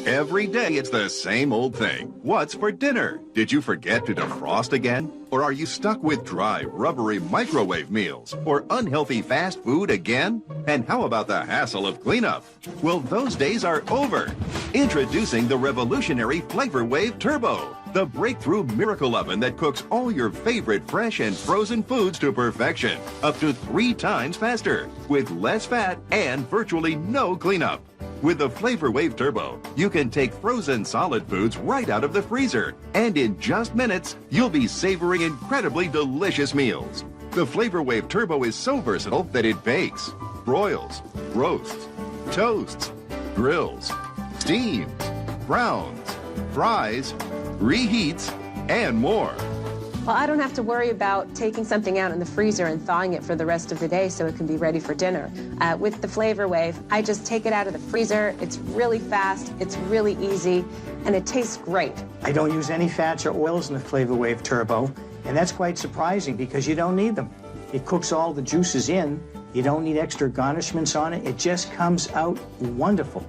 Every day it's the same old thing. What's for dinner? Did you forget to defrost again? Or are you stuck with dry, rubbery microwave meals? Or unhealthy fast food again? And how about the hassle of cleanup? Well, those days are over. Introducing the revolutionary Flavorwave Turbo, the breakthrough miracle oven that cooks all your favorite fresh and frozen foods to perfection, up to 3 times faster, with less fat and virtually no cleanup. With the Flavorwave Turbo, you can take frozen solid foods right out of the freezer, and in just minutes, you'll be savoring incredibly delicious meals. The Flavorwave Turbo is so versatile that it bakes, broils, roasts, toasts, grills, steams, browns, fries, reheats, and more. Well, I don't have to worry about taking something out in the freezer and thawing it for the rest of the day so it can be ready for dinner. With the Flavorwave, I just take it out of the freezer. It's really fast, it's really easy, and it tastes great. I don't use any fats or oils in the Flavorwave Turbo, and that's quite surprising because you don't need them. It cooks all the juices in. You don't need extra garnishments on it. It just comes out wonderful.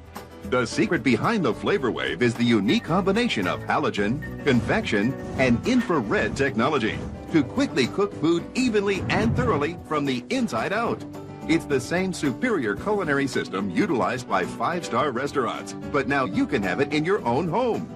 The secret behind the Flavorwave is the unique combination of halogen, convection, and infrared technology to quickly cook food evenly and thoroughly from the inside out. It's the same superior culinary system utilized by 5-star restaurants, but now you can have it in your own home.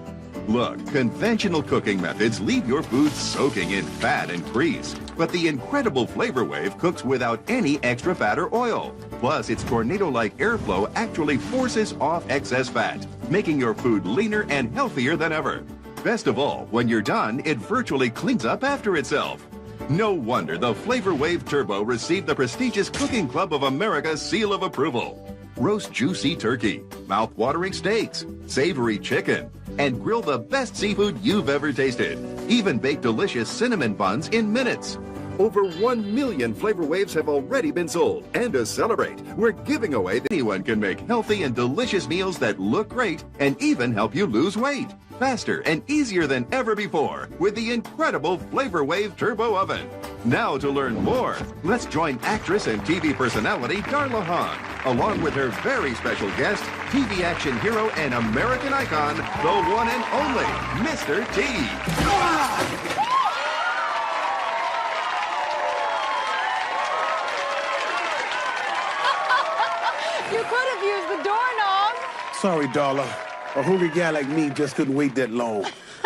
Look, conventional cooking methods leave your food soaking in fat and grease, but the incredible Flavorwave cooks without any extra fat or oil. Plus, its tornado-like airflow actually forces off excess fat, making your food leaner and healthier than ever. Best of all, when you're done, it virtually cleans up after itself. No wonder the Flavorwave Turbo received the prestigious Cooking Club of America's seal of approval. Roast juicy turkey, mouth-watering steaks, savory chicken, and grill the best seafood you've ever tasted. Even bake delicious cinnamon buns in minutes. Over 1 million Flavorwaves have already been sold. And to celebrate, we're giving away that anyone can make healthy and delicious meals that look great and even help you lose weight. Faster and easier than ever before with the incredible Flavorwave Turbo Oven. Now to learn more, let's join actress and TV personality Darla Hahn, along with her very special guest, TV action hero and American icon, the one and only Mr. T. You could have used the doorknob. Sorry, Darla. A hungry guy like me just couldn't wait that long.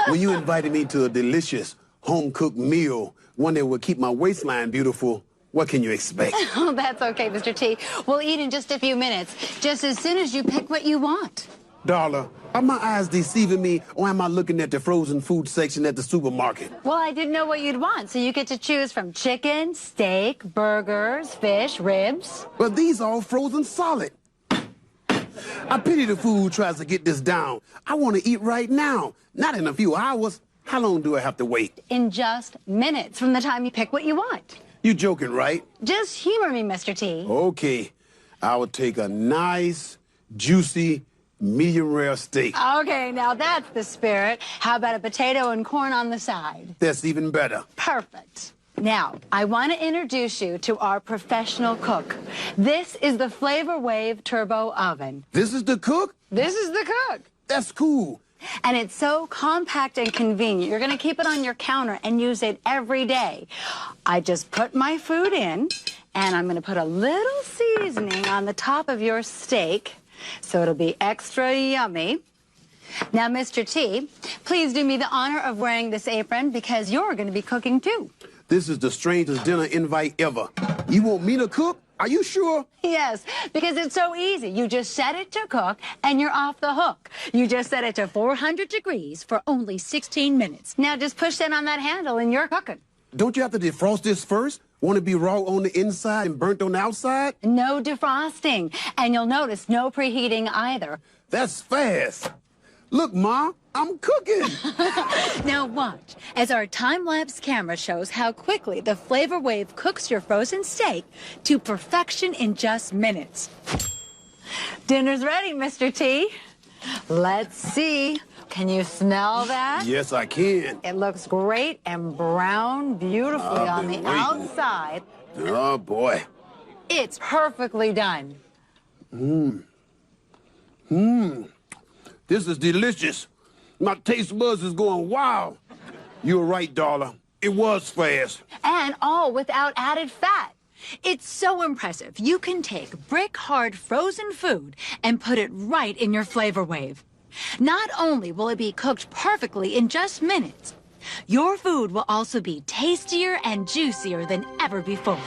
When you invited me to a delicious home-cooked meal, one that would keep my waistline beautiful, what can you expect? Oh, that's okay, Mr. T. We'll eat in just a few minutes, just as soon as you pick what you want. Darla, are my eyes deceiving me, or am I looking at the frozen food section at the supermarket? Well, I didn't know what you'd want, so you get to choose from chicken, steak, burgers, fish, ribs. Well, these are all frozen solid. I pity the food who tries to get this down. I want to eat right now, not in a few hours. How long do I have to wait? In just minutes from the time you pick what you want. You joking, right? Just humor me, Mr. T. Okay. I will take a nice, juicy, medium rare steak. Okay, now that's the spirit. How about a potato and corn on the side? That's even better. Perfect. Now, I want to introduce you to our professional cook. This is the Flavorwave Turbo Oven. This is the cook? This is the cook. That's cool. And it's so compact and convenient. You're going to keep it on your counter and use it every day. I just put my food in, and I'm going to put a little seasoning on the top of your steak, so it'll be extra yummy. Now, Mr. T, please do me the honor of wearing this apron because you're going to be cooking too. This is the strangest dinner invite ever. You want me to cook? Are you sure? Yes, because it's so easy. You just set it to cook, and you're off the hook. You just set it to 400 degrees for only 16 minutes. Now just push in on that handle, and you're cooking. Don't you have to defrost this first? Want it to be raw on the inside and burnt on the outside? No defrosting. And you'll notice no preheating either. That's fast. Look, Ma, I'm cooking. Now watch as our time-lapse camera shows how quickly the Flavorwave cooks your frozen steak to perfection in just minutes. Dinner's ready, Mr. T. Let's see. Can you smell that? Yes, I can. It looks great and brown beautifully on the outside. Oh, boy. It's perfectly done. This is delicious. My taste buds is going wild. You were right, Darla. It was fast. And all without added fat. It's so impressive. You can take brick-hard frozen food and put it right in your Flavorwave. Not only will it be cooked perfectly in just minutes, your food will also be tastier and juicier than ever before.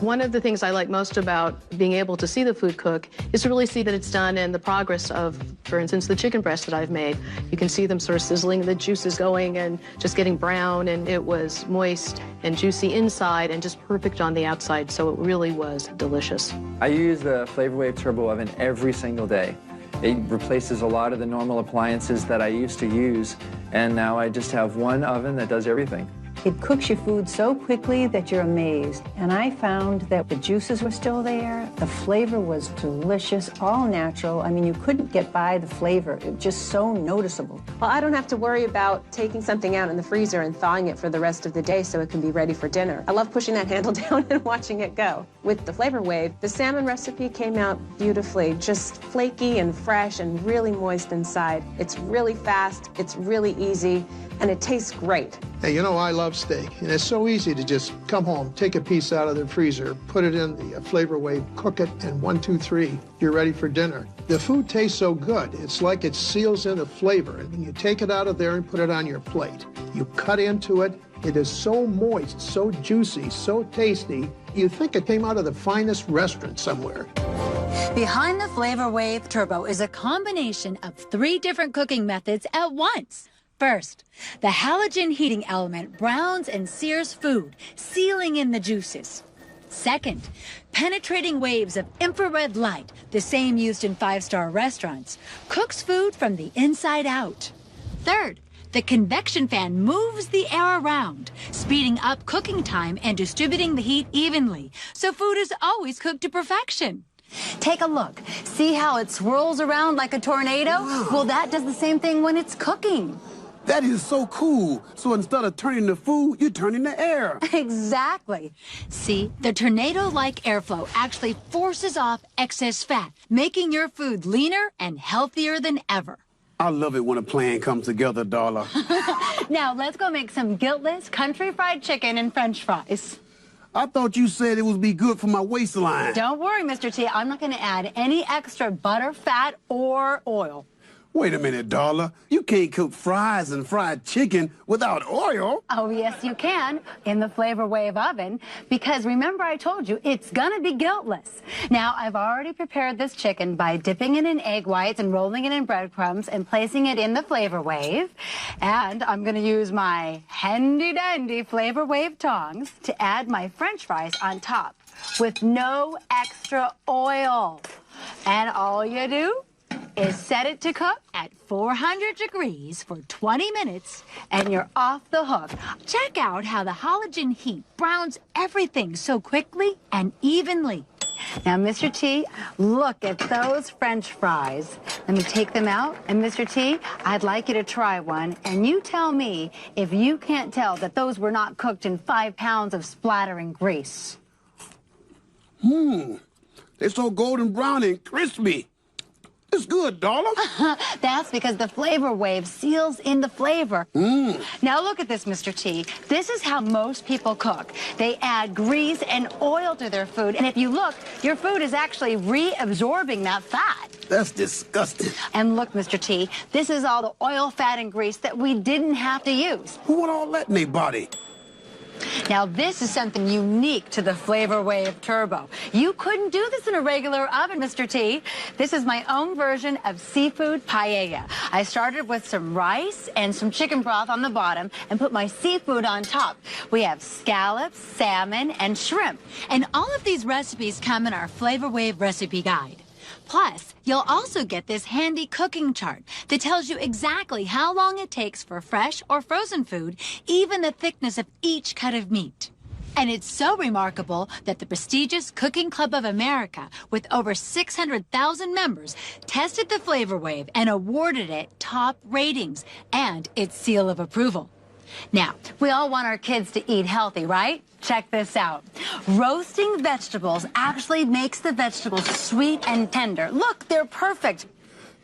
One of the things I like most about being able to see the food cook is to really see that it's done and the progress of, for instance, the chicken breast that I've made. You can see them sort of sizzling, the juices going and just getting brown, and it was moist and juicy inside and just perfect on the outside, so it really was delicious. I use the Flavorwave Turbo Oven every single day. It replaces a lot of the normal appliances that I used to use, and now I just have one oven that does everything. It cooks your food so quickly that you're amazed. And I found that the juices were still there. The flavor was delicious, all natural. I mean, you couldn't get by the flavor. It was just so noticeable. Well, I don't have to worry about taking something out in the freezer and thawing it for the rest of the day so it can be ready for dinner. I love pushing that handle down and watching it go. With the Flavorwave, the salmon recipe came out beautifully, just flaky and fresh and really moist inside. It's really fast, it's really easy, and it tastes great. Hey, you know, I love steak, and it's so easy to just come home, take a piece out of the freezer, put it in the Flavorwave, cook it, and 1, 2, 3, you're ready for dinner. The food tastes so good, it's like it seals in the flavor, and you take it out of there and put it on your plate. You cut into it, it is so moist, so juicy, so tasty, you think it came out of the finest restaurant somewhere. Behind the Flavorwave Turbo is a combination of 3 different cooking methods at once. First, the halogen heating element browns and sears food, sealing in the juices. Second, penetrating waves of infrared light, the same used in 5-star restaurants, cooks food from the inside out. Third, the convection fan moves the air around, speeding up cooking time and distributing the heat evenly, so food is always cooked to perfection. Take a look. See how it swirls around like a tornado? Wow. Well, that does the same thing when it's cooking. That is so cool. So instead of turning the food, you turn in the air. Exactly. See, the tornado-like airflow actually forces off excess fat, making your food leaner and healthier than ever. I love it when a plan comes together, Darla. Now, let's go make some guiltless country fried chicken and French fries. I thought you said it would be good for my waistline. Don't worry, Mr. T. I'm not going to add any extra butter, fat, or oil. Wait a minute, Darla. You can't cook fries and fried chicken without oil. Oh, yes, you can, in the Flavorwave oven, because remember I told you, it's gonna be guiltless. Now, I've already prepared this chicken by dipping it in egg whites and rolling it in breadcrumbs and placing it in the Flavorwave. And I'm gonna use my handy-dandy Flavorwave tongs to add my French fries on top with no extra oil. And all you do is set it to cook at 400 degrees for 20 minutes, and you're off the hook. Check out how the halogen heat browns everything so quickly and evenly. Now, Mr. T, look at those French fries. Let me take them out, and Mr. T, I'd like you to try one, and you tell me if you can't tell that those were not cooked in 5 pounds of splattering grease. They're so golden brown and crispy. It's good, Darla. That's because the Flavorwave seals in the flavor. Now look at this, Mr. T. This is how most people cook. They add grease and oil to their food, and if you look, your food is actually reabsorbing that fat. That's disgusting. And look, Mr. T, this is all the oil, fat, and grease that we didn't have to use. Who would all that in their body? Now, this is something unique to the Flavorwave Turbo. You couldn't do this in a regular oven, Mr. T. This is my own version of seafood paella. I started with some rice and some chicken broth on the bottom and put my seafood on top. We have scallops, salmon, and shrimp. And all of these recipes come in our Flavorwave recipe guide. Plus, you'll also get this handy cooking chart that tells you exactly how long it takes for fresh or frozen food, even the thickness of each cut of meat. And it's so remarkable that the prestigious Cooking Club of America, with over 600,000 members, tested the Flavorwave and awarded it top ratings and its seal of approval. Now, we all want our kids to eat healthy, right? Check this out. Roasting vegetables actually makes the vegetables sweet and tender. Look, they're perfect.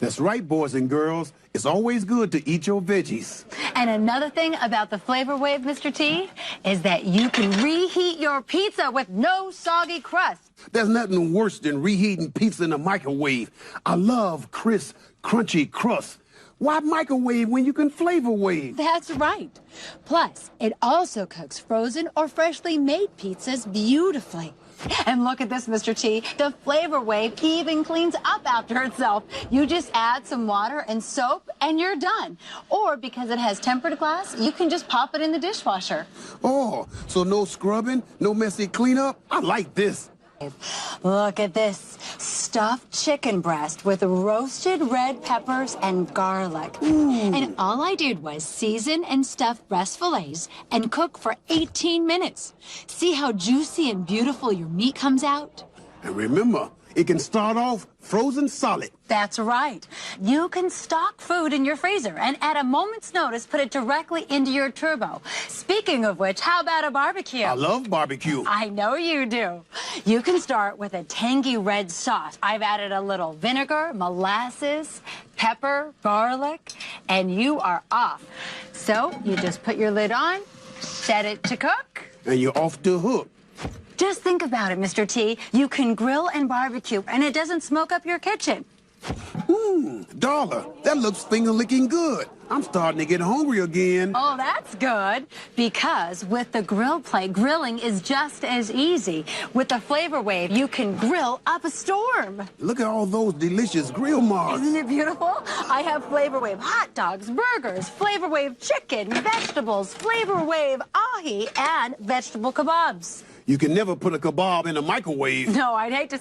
That's right, boys and girls. It's always good to eat your veggies. And another thing about the Flavorwave, Mr. T, is that you can reheat your pizza with no soggy crust. There's nothing worse than reheating pizza in the microwave. I love crisp, crunchy crust. Why microwave when you can flavor wave? That's right. Plus, it also cooks frozen or freshly made pizzas beautifully. And look at this, Mr. T. The Flavorwave even cleans up after itself. You just add some water and soap and you're done. Or because it has tempered glass, you can just pop it in the dishwasher. Oh, so no scrubbing, no messy cleanup? I like this. Look at this stuffed chicken breast with roasted red peppers and garlic. And all I did was season and stuff breast fillets and cook for 18 minutes. See how juicy and beautiful your meat comes out? And remember, it can start off frozen solid. That's right. You can stock food in your freezer and at a moment's notice put it directly into your turbo. Speaking of which, how about a barbecue? I love barbecue. I know you do. You can start with a tangy red sauce. I've added a little vinegar, molasses, pepper, garlic, and you are off. So you just put your lid on, set it to cook. And you're off the hook. Just think about it, Mr. T. You can grill and barbecue, and it doesn't smoke up your kitchen. Darla, that looks finger-licking good. I'm starting to get hungry again. Oh, that's good. Because with the grill plate, grilling is just as easy. With the Flavorwave, you can grill up a storm. Look at all those delicious grill marks. Isn't it beautiful? I have Flavorwave hot dogs, burgers, Flavorwave chicken, vegetables, Flavorwave ahi, and vegetable kebabs. You can never put a kebab in a microwave. No, I'd hate to